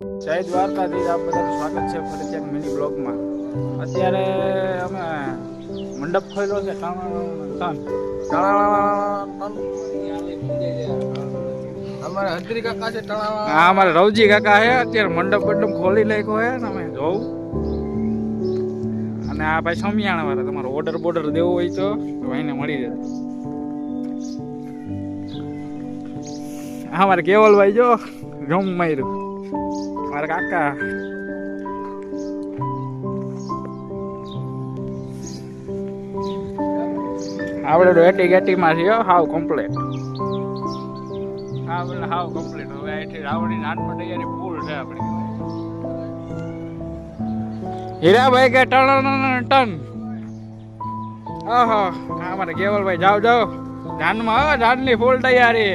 જય દ્વારકાધીશ, આપ બધાનું સ્વાગત છે ફરીથી એક મિની બ્લોગમાં. અત્યારે અમે મંડપ ખોલ્યો છે અમારા હજરી કાકા છે હા, અમારે રવજી કાકા છે. અત્યારે મંડપ બંડપ ખોલી નાખ્યો છે ને અમે જોઉં. અને આ ભાઈ સમિયાણા વાળા, તમારો ઓર્ડર બોર્ડર દેવો હોય તો ભાઈને મળી જાય. હા, મારે કેવલભાઈ જો રમ માર્યું મારા કાકા. આપણે તો એટી ગેટીમાં છે હાવ કમ્પ્લીટ. હા, બોલે હાવ કમ્પ્લીટ. હવે અહીંથી રાવણની નાનપણ તૈયારી ફૂલ છે આપણી. હીરાભાઈ કે ટન. ઓહો, અમારે કેવલભાઈ જાઓ જાઓ, જાનમાં જાનની ફૂલ તૈયારી.